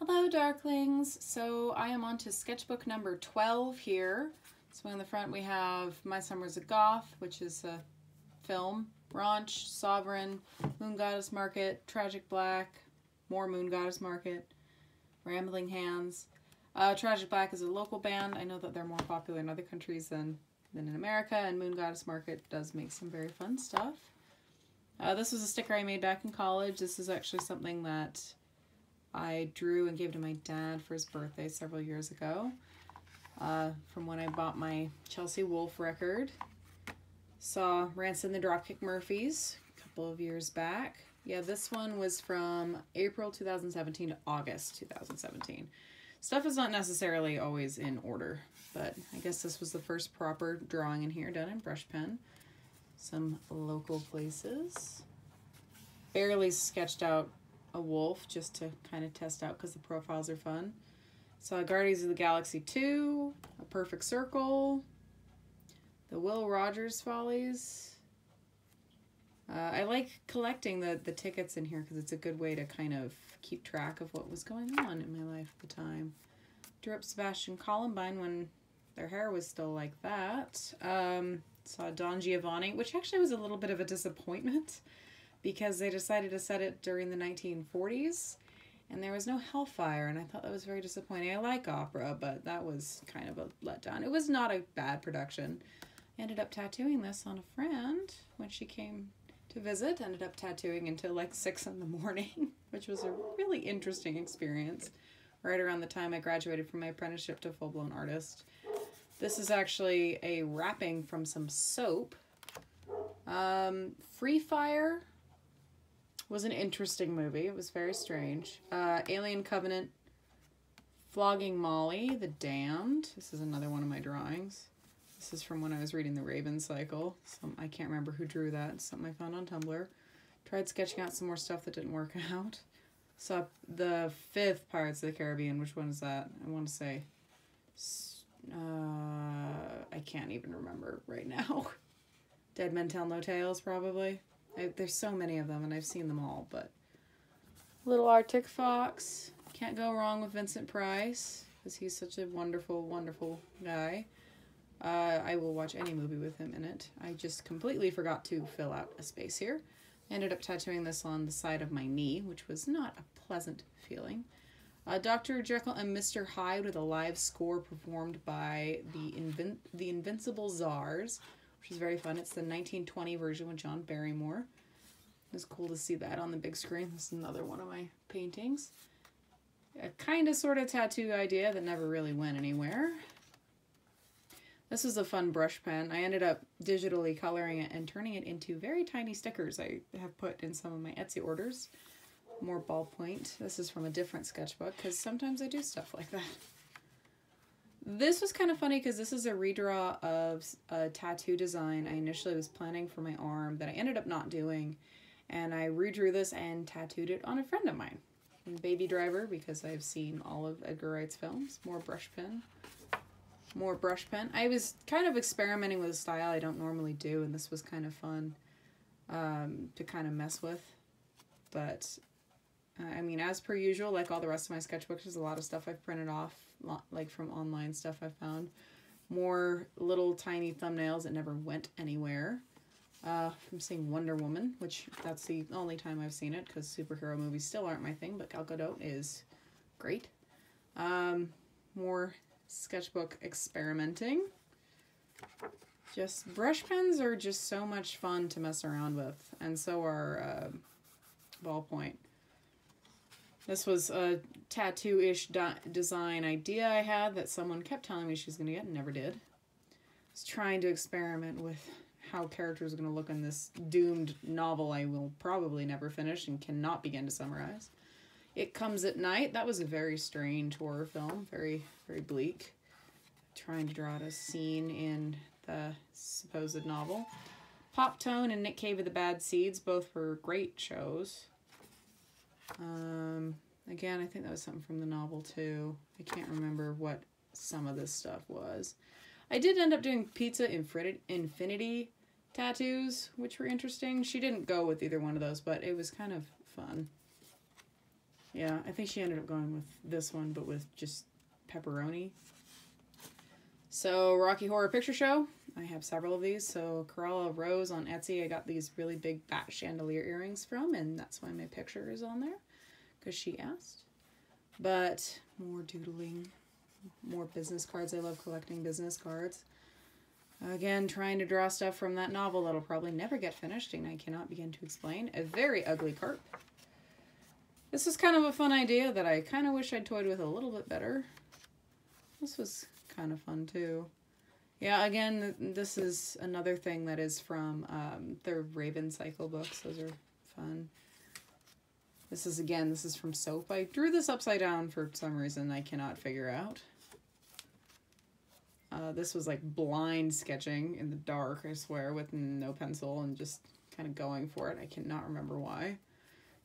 Hello, Darklings. So I am on to sketchbook number 12 here. So on the front we have My Summer's a Goth, which is a film, Raunch, Sovereign, Moon Goddess Market, Tragic Black, more Moon Goddess Market, Rambling Hands. Tragic Black is a local band. I know that they're more popular in other countries than in America, and Moon Goddess Market does make some very fun stuff. This was a sticker I made back in college. This is actually something that I drew and gave to my dad for his birthday several years ago, from when I bought my Chelsea Wolfe record. Saw Rancid and the Dropkick Murphys a couple of years back. Yeah, this one was from April 2017 to August 2017. Stuff is not necessarily always in order, but I guess this was the first proper drawing in here done in brush pen. Some local places. Barely sketched out a wolf just to kind of test out because the profiles are fun. So Guardians of the Galaxy 2, A Perfect Circle, the Will Rogers Follies. I like collecting the tickets in here because it's a good way to kind of keep track of what was going on in my life at the time. Drew up Sebastian Columbine when their hair was still like that. Saw Don Giovanni, which actually was a little bit of a disappointment, because they decided to set it during the 1940s, and there was no hellfire, and I thought that was very disappointing. I like opera, but that was kind of a letdown. It was not a bad production. I ended up tattooing this on a friend when she came to visit. Ended up tattooing until like 6 in the morning, which was a really interesting experience, right around the time I graduated from my apprenticeship to full-blown artist. This is actually a wrapping from some soap. Free Fire was an interesting movie. It was very strange. Alien Covenant, Flogging Molly, The Damned. This is another one of my drawings. This is from when I was reading the Raven Cycle. I can't remember who drew that. It's something I found on Tumblr. Tried sketching out some more stuff that didn't work out. So the 5th Pirates of the Caribbean. Which one is that? I want to say... I can't even remember right now. Dead Men Tell No Tales, probably. There's so many of them, and I've seen them all, but... Little Arctic Fox. Can't go wrong with Vincent Price, because he's such a wonderful, wonderful guy. I will watch any movie with him in it. I just completely forgot to fill out a space here. I ended up tattooing this on the side of my knee, which was not a pleasant feeling. Dr. Jekyll and Mr. Hyde with a live score performed by the Invincible Czars, which is very fun. It's the 1920 version with John Barrymore. It was cool to see that on the big screen. This is another one of my paintings. A kind of sort of tattoo idea that never really went anywhere. This was a fun brush pen. I ended up digitally coloring it and turning it into very tiny stickers I have put in some of my Etsy orders. More ballpoint. This is from a different sketchbook because sometimes I do stuff like that. This was kind of funny because this is a redraw of a tattoo design I initially was planning for my arm that I ended up not doing, and I redrew this and tattooed it on a friend of mine. Baby Driver, because I've seen all of Edgar Wright's films. More brush pen. More brush pen. I was kind of experimenting with a style I don't normally do, and this was kind of fun to kind of mess with. But I mean, as per usual, like all the rest of my sketchbooks, there's a lot of stuff I've printed off, like from online stuff I found. More little tiny thumbnails that never went anywhere. I'm seeing Wonder Woman, which that's the only time I've seen it, because superhero movies still aren't my thing, but Gal Gadot is great. More sketchbook experimenting. Just brush pens are just so much fun to mess around with, and so are ballpoint. This was a tattoo-ish design idea I had that someone kept telling me she was going to get and never did. I was trying to experiment with how characters are going to look in this doomed novel I will probably never finish and cannot begin to summarize. It Comes at Night. That was a very strange horror film. Very, very bleak. Trying to draw out a scene in the supposed novel. Pop Tone and Nick Cave of the Bad Seeds. Both were great shows. Again, I think that was something from the novel too. I can't remember what some of this stuff was. I did end up doing Pizza Infinity tattoos, which were interesting. She didn't go with either one of those, but it was kind of fun. Yeah, I think she ended up going with this one, but with just pepperoni. So, Rocky Horror Picture Show. I have several of these. So, Corolla Rose on Etsy, I got these really big bat chandelier earrings from, and that's why my picture is on there, because she asked. But more doodling, more business cards. I love collecting business cards. Again, trying to draw stuff from that novel that'll probably never get finished, and I cannot begin to explain. A very ugly carp. This is kind of a fun idea that I kind of wish I'd toyed with a little bit better. This was kind of fun too. Yeah, again, this is another thing that is from the Raven Cycle books. Those are fun. This is from Soap. I drew this upside down for some reason I cannot figure out. This was like blind sketching in the dark, I swear, with no pencil and just kind of going for it. I cannot remember why.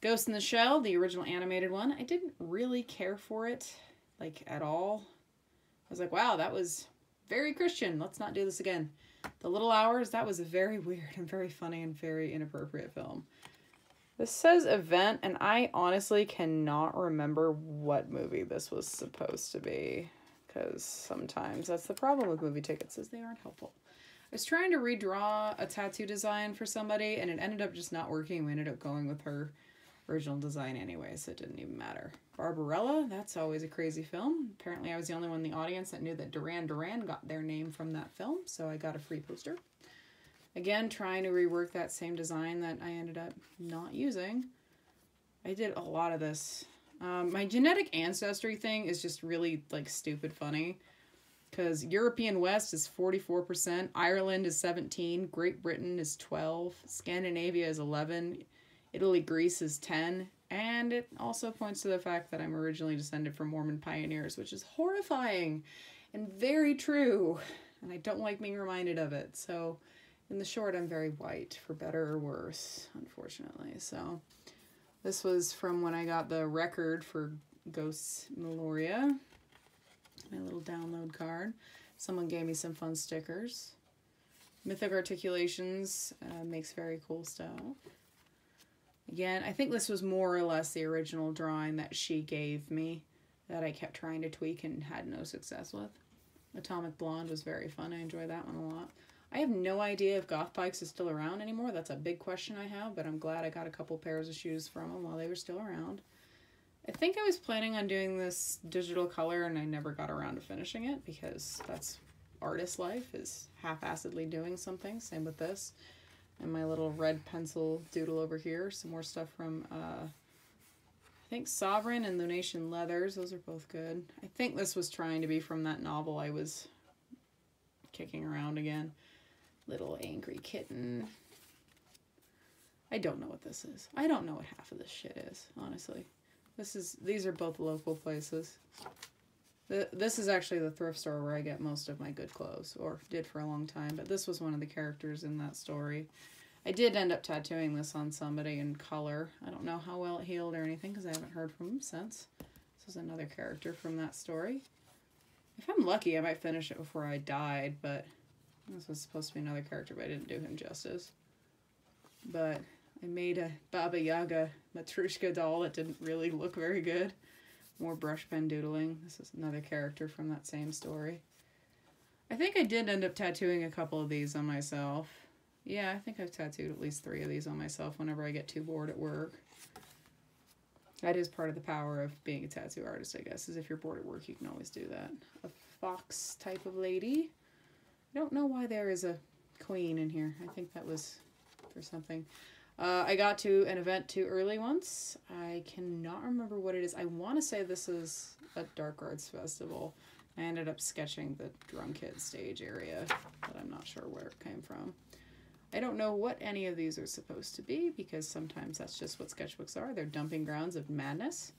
Ghost in the Shell, the original animated one. I didn't really care for it, like, at all. I was like, wow, that was very Christian. Let's not do this again. The Little Hours, that was a very weird and very funny and very inappropriate film. This says event, and I honestly cannot remember what movie this was supposed to be, because sometimes that's the problem with movie tickets, is they aren't helpful. I was trying to redraw a tattoo design for somebody, and it ended up just not working. We ended up going with her original design anyway, so it didn't even matter. Barbarella, that's always a crazy film. Apparently I was the only one in the audience that knew that Duran Duran got their name from that film, so I got a free poster. Again, trying to rework that same design that I ended up not using. I did a lot of this. My genetic ancestry thing is just really, like, stupid funny. Because European West is 44%, Ireland is 17%, Great Britain is 12%, Scandinavia is 11%, Italy, Greece is 10%, and it also points to the fact that I'm originally descended from Mormon pioneers, which is horrifying and very true, and I don't like being reminded of it. So, in the short, I'm very white, for better or worse, unfortunately. So, this was from when I got the record for Ghosts Meloria, my little download card. Someone gave me some fun stickers. Mythic Articulations makes very cool stuff. Again, I think this was more or less the original drawing that she gave me that I kept trying to tweak and had no success with. Atomic Blonde was very fun. I enjoy that one a lot. I have no idea if Goth Pikes is still around anymore. That's a big question I have, but I'm glad I got a couple pairs of shoes from them while they were still around. I think I was planning on doing this digital color and I never got around to finishing it because that's artist life, is half-assedly doing something. Same with this. And my little red pencil doodle over here. Some more stuff from, I think, Sovereign and Lunation Leathers. Those are both good. I think this was trying to be from that novel I was kicking around again. Little Angry Kitten. I don't know what this is. I don't know what half of this shit is, honestly. These are both local places. This is actually the thrift store where I get most of my good clothes, or did for a long time, but this was one of the characters in that story. I did end up tattooing this on somebody in color. I don't know how well it healed or anything because I haven't heard from him since. This is another character from that story. If I'm lucky, I might finish it before I died, but this was supposed to be another character, but I didn't do him justice. But I made a Baba Yaga Matryoshka doll that didn't really look very good. More brush pen doodling. This is another character from that same story. I think I did end up tattooing a couple of these on myself. Yeah, I think I've tattooed at least 3 of these on myself whenever I get too bored at work. That is part of the power of being a tattoo artist, I guess, is if you're bored at work, you can always do that. A fox type of lady. I don't know why there is a queen in here. I think that was for something. I got to an event too early once. I cannot remember what it is. I want to say this is a dark arts festival. I ended up sketching the drum kit stage area, but I'm not sure where it came from. I don't know what any of these are supposed to be because sometimes that's just what sketchbooks are. They're dumping grounds of madness.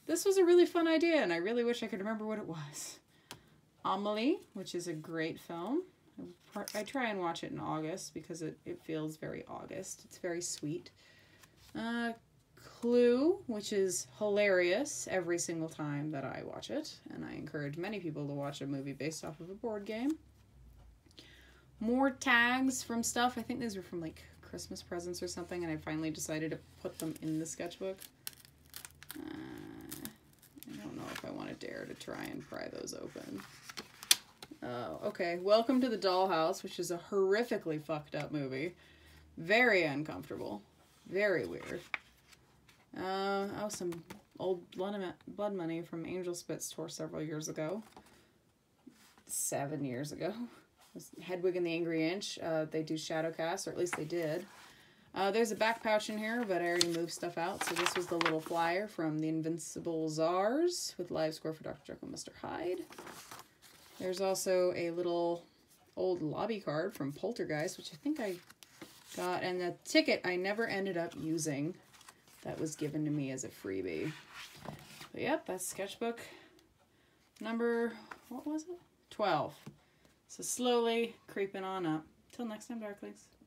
This was a really fun idea and I really wish I could remember what it was. Amelie, which is a great film. I try and watch it in August because it feels very August. It's very sweet. Clue, which is hilarious every single time that I watch it. And I encourage many people to watch a movie based off of a board game. More tags from stuff. I think these were from like Christmas presents or something. And I finally decided to put them in the sketchbook. dare to try and pry those open. Oh, okay. Welcome to the Dollhouse, which is a horrifically fucked up movie. Very uncomfortable. Very weird. Oh, some old blood money from Angel Spit's tour several years ago. 7 years ago. Hedwig and the Angry Inch. They do shadow cast, or at least they did. There's a back pouch in here, but I already moved stuff out. So this was the little flyer from the Invincible Czars with live score for Dr. Jekyll and Mr. Hyde. There's also a little old lobby card from Poltergeist, which I think I got. And the ticket I never ended up using. That was given to me as a freebie. But yep, that's sketchbook number, what was it? 12. So slowly creeping on up. Till next time, Darklings.